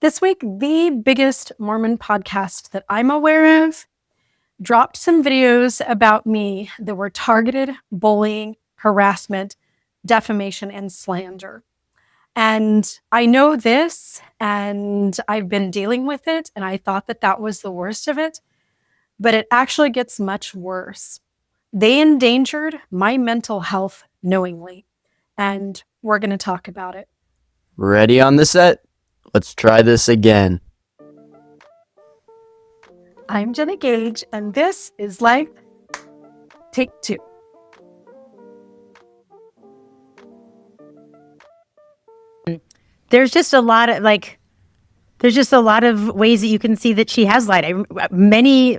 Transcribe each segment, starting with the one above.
This week, the biggest Mormon podcast that I'm aware of dropped some videos about me that were targeted bullying, harassment, defamation, and slander. And I know this, and I've been dealing with it, and I thought that that was the worst of it, but it actually gets much worse. They endangered my mental health knowingly, and we're going to talk about it. Ready on the set? Let's try this again. I'm Jenna Gage, and this is Life Take 2. There's just a lot of ways that you can see that she has lied. Many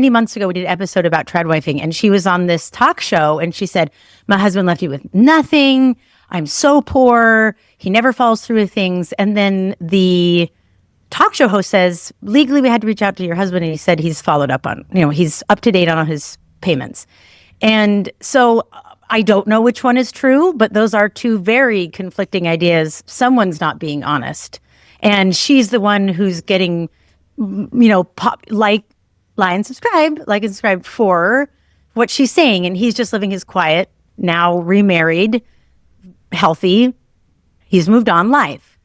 months ago, we did an episode about tradwifing, and she was on this talk show, and she said, "My husband left me with nothing. I'm so poor. He never follows through with things." And then the talk show host says, "Legally, we had to reach out to your husband, and he said he's followed up on, he's up to date on all his payments." And so I don't know which one is true, but those are two very conflicting ideas. Someone's not being honest. And she's the one who's getting, like and subscribe for what she's saying. And he's just living his quiet, now remarried, healthy, he's moved on life.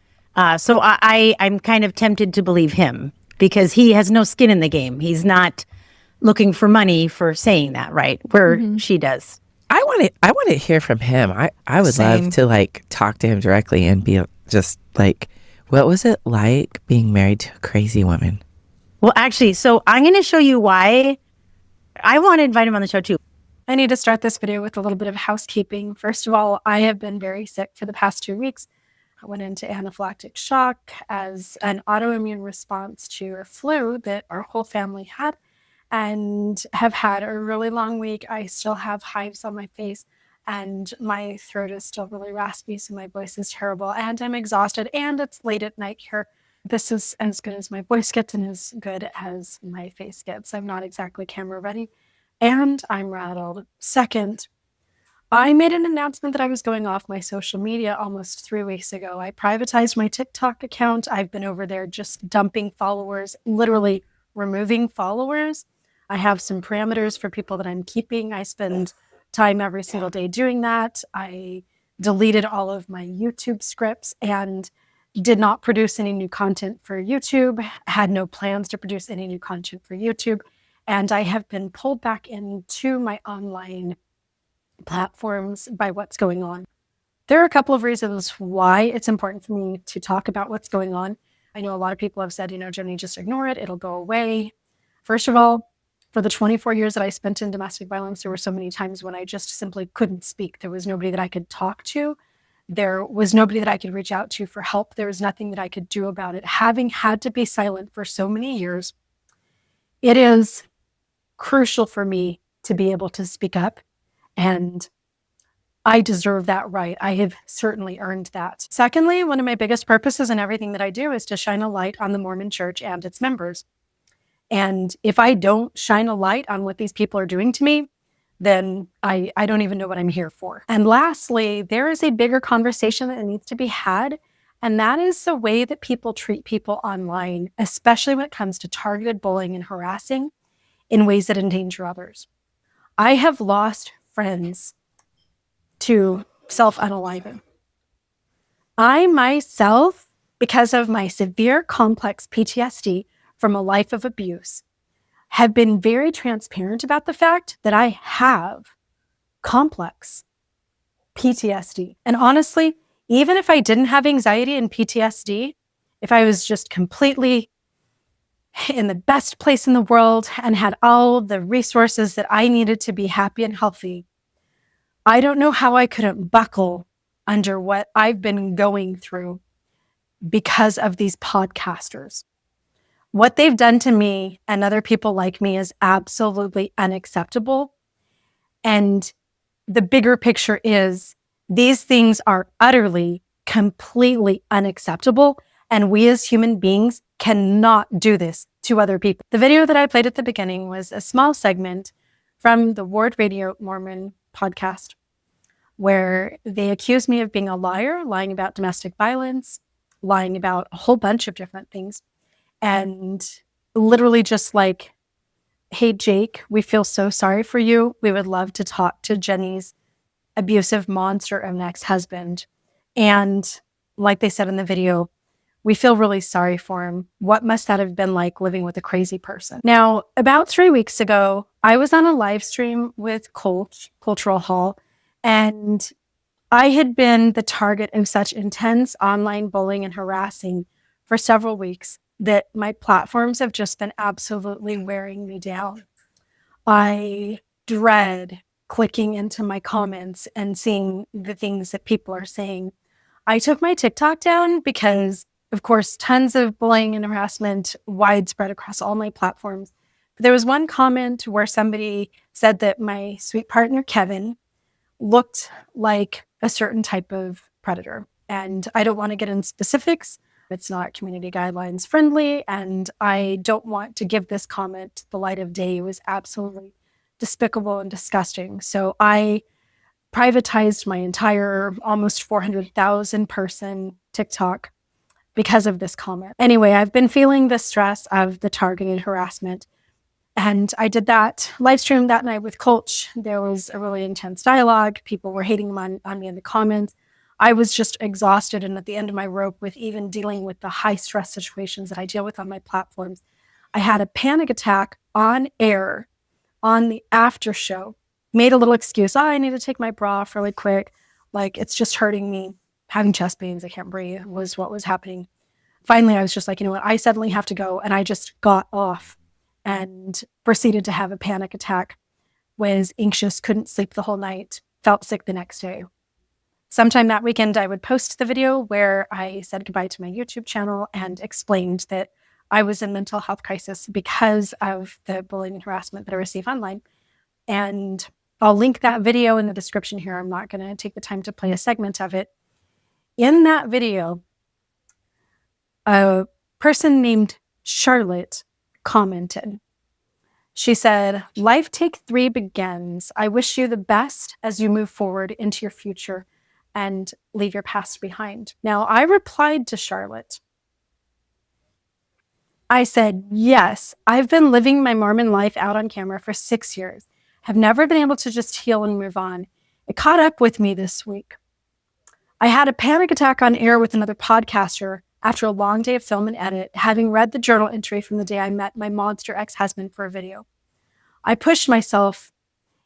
So I'm kind of tempted to believe him because he has no skin in the game. He's not looking for money for saying that, right? Where she does. I want to hear from him. I would Same. love to talk to him directly and be just what was it like being married to a crazy woman? Well, actually, so I'm going to show you why I want to invite him on the show too. I need to start this video with a little bit of housekeeping. First of all, I have been very sick for the past 2 weeks. I went into anaphylactic shock as an autoimmune response to a flu that our whole family had, and have had a really long week. I still have hives on my face, and my throat is still really raspy, so my voice is terrible, and I'm exhausted, and it's late at night here. This is as good as my voice gets and as good as my face gets. I'm not exactly camera ready, and I'm rattled. Second, I made an announcement that I was going off my social media almost 3 weeks ago. I privatized my TikTok account. I've been over there just dumping followers, literally removing followers. I have some parameters for people that I'm keeping. I spend time every single day doing that. I deleted all of my YouTube scripts and did not produce any new content for YouTube, had no plans to produce any new content for YouTube. And I have been pulled back into my online platforms by what's going on. There are a couple of reasons why it's important for me to talk about what's going on. I know a lot of people have said, Jenny, just ignore it. It'll go away. First of all, for the 24 years that I spent in domestic violence, there were so many times when I just simply couldn't speak. There was nobody that I could talk to. There was nobody that I could reach out to for help. There was nothing that I could do about it. Having had to be silent for so many years, it is crucial for me to be able to speak up, and I deserve that right. I have certainly earned that. Secondly, one of my biggest purposes in everything that I do is to shine a light on the Mormon Church and its members. And if I don't shine a light on what these people are doing to me, then I don't even know what I'm here for. And lastly, there is a bigger conversation that needs to be had, and that is the way that people treat people online, especially when it comes to targeted bullying and harassing in ways that endanger others. I have lost friends to self-unaliving. I myself, because of my severe complex PTSD from a life of abuse, have been very transparent about the fact that I have complex PTSD. And honestly, even if I didn't have anxiety and PTSD, if I was just completely in the best place in the world and had all the resources that I needed to be happy and healthy, I don't know how I couldn't buckle under what I've been going through because of these podcasters. What they've done to me and other people like me is absolutely unacceptable. And the bigger picture is these things are utterly, completely unacceptable. And we as human beings cannot do this to other people. The video that I played at the beginning was a small segment from the Ward Radio Mormon podcast, where they accused me of being a liar, lying about domestic violence, lying about a whole bunch of different things. And literally just like, hey, Jake, we feel so sorry for you. We would love to talk to Jenny's abusive monster of an ex-husband. And like they said in the video, we feel really sorry for him. What must that have been like living with a crazy person? Now, about 3 weeks ago, I was on a live stream with Cultural Hall, and I had been the target of such intense online bullying and harassing for several weeks that my platforms have just been absolutely wearing me down. I dread clicking into my comments and seeing the things that people are saying. I took my TikTok down because, of course, tons of bullying and harassment widespread across all my platforms. But there was one comment where somebody said that my sweet partner, Kevin, looked like a certain type of predator. And I don't want to get in specifics. It's not community guidelines friendly, and I don't want to give this comment the light of day. It was absolutely despicable and disgusting. So I privatized my entire almost 400,000 person TikTok because of this comment. Anyway, I've been feeling the stress of the targeted harassment. And I did that live stream that night with Coach. There was a really intense dialogue. People were hating on me in the comments. I was just exhausted and at the end of my rope with even dealing with the high stress situations that I deal with on my platforms. I had a panic attack on air on the after show. Made a little excuse. I need to take my bra off really quick. Like, it's just hurting me. Having chest pains. I can't breathe was what was happening. Finally, I was just like, you know what? I suddenly have to go. And I just got off and proceeded to have a panic attack. Was anxious, couldn't sleep the whole night, felt sick the next day. Sometime that weekend, I would post the video where I said goodbye to my YouTube channel and explained that I was in mental health crisis because of the bullying and harassment that I received online. And I'll link that video in the description here. I'm not going to take the time to play a segment of it. In that video, a person named Charlotte commented. She said, "Life take 3 begins. I wish you the best as you move forward into your future and leave your past behind." Now, I replied to Charlotte. I said, "Yes, I've been living my Mormon life out on camera for 6 years. Have never been able to just heal and move on. It caught up with me this week. I had a panic attack on air with another podcaster after a long day of film and edit, having read the journal entry from the day I met my monster ex-husband for a video. I pushed myself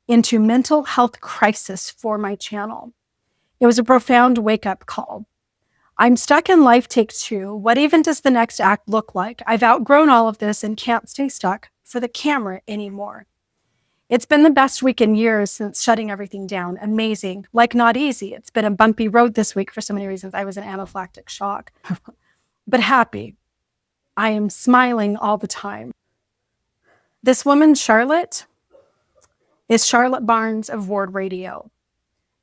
into mental health crisis for my channel. It was a profound wake-up call. I'm stuck in life take 2. What even does the next act look like? I've outgrown all of this and can't stay stuck for the camera anymore. It's been the best week in years since shutting everything down. Amazing. Like, not easy. It's been a bumpy road this week for so many reasons. I was in anaphylactic shock. But happy. I am smiling all the time." This woman, Charlotte, is Charlotte Barnes of Ward Radio.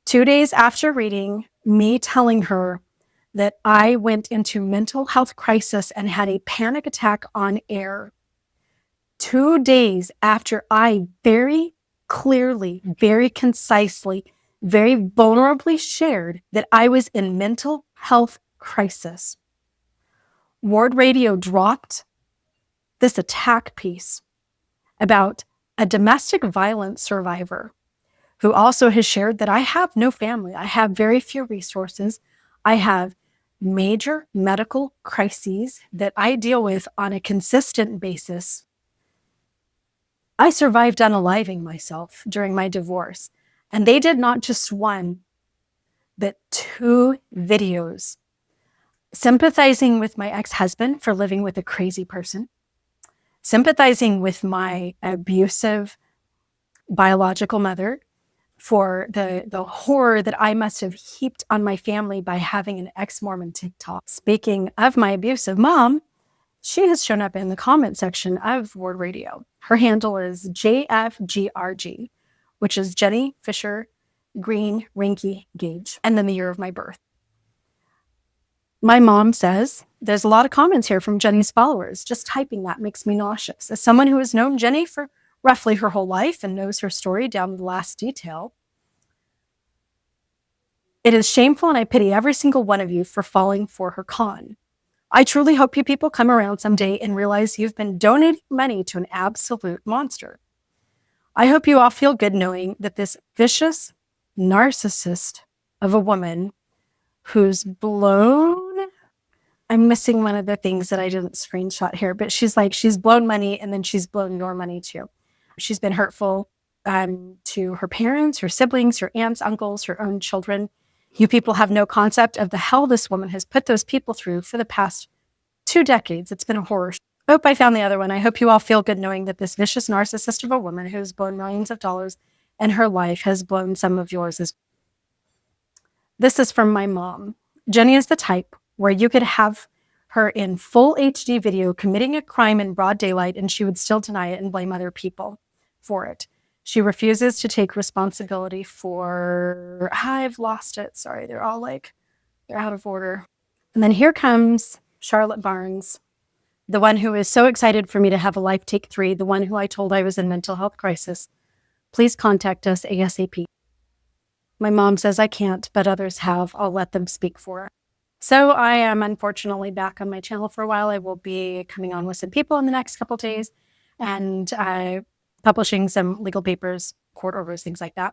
2 days after reading me telling her that I went into mental health crisis and had a panic attack on air, 2 days after I very clearly, very concisely, very vulnerably shared that I was in mental health crisis, Ward Radio dropped this attack piece about a domestic violence survivor who also has shared that I have no family. I have very few resources. I have major medical crises that I deal with on a consistent basis. I survived unaliving myself during my divorce, and they did not just 1, but 2 videos sympathizing with my ex-husband for living with a crazy person, sympathizing with my abusive biological mother for the horror that I must have heaped on my family by having an ex-Mormon TikTok. Speaking of my abusive mom, she has shown up in the comment section of Ward Radio. Her handle is JFGRG, which is Jenny Fisher Green Rinky Gage, and then the year of my birth. My mom says, there's a lot of comments here from Jenny's followers. Just typing that makes me nauseous. As someone who has known Jenny for roughly her whole life and knows her story down to the last detail, it is shameful and I pity every single one of you for falling for her con. I truly hope you people come around someday and realize you've been donating money to an absolute monster. I hope you all feel good knowing that this vicious narcissist of a woman who's blown, I'm missing one of the things that I didn't screenshot here, but she's blown money and then she's blown your money too. She's been hurtful to her parents, her siblings, her aunts, uncles, her own children. You people have no concept of the hell this woman has put those people through for the past 2 decades. It's been a horror. I hope I found the other one. I hope you all feel good knowing that this vicious narcissist of a woman who's blown millions of dollars in her life has blown some of yours as well. This is from my mom. Jenny is the type where you could have her in full HD video committing a crime in broad daylight and she would still deny it and blame other people for it. She refuses to take responsibility for, I've lost it. Sorry, they're all they're out of order. And then here comes Charlotte Barnes, the one who is so excited for me to have a life take 3, the one who I told I was in mental health crisis. Please contact us ASAP. My mom says I can't, but others have. I'll let them speak for her. So I am unfortunately back on my channel for a while. I will be coming on with some people in the next couple of days and publishing some legal papers, court orders, things like that.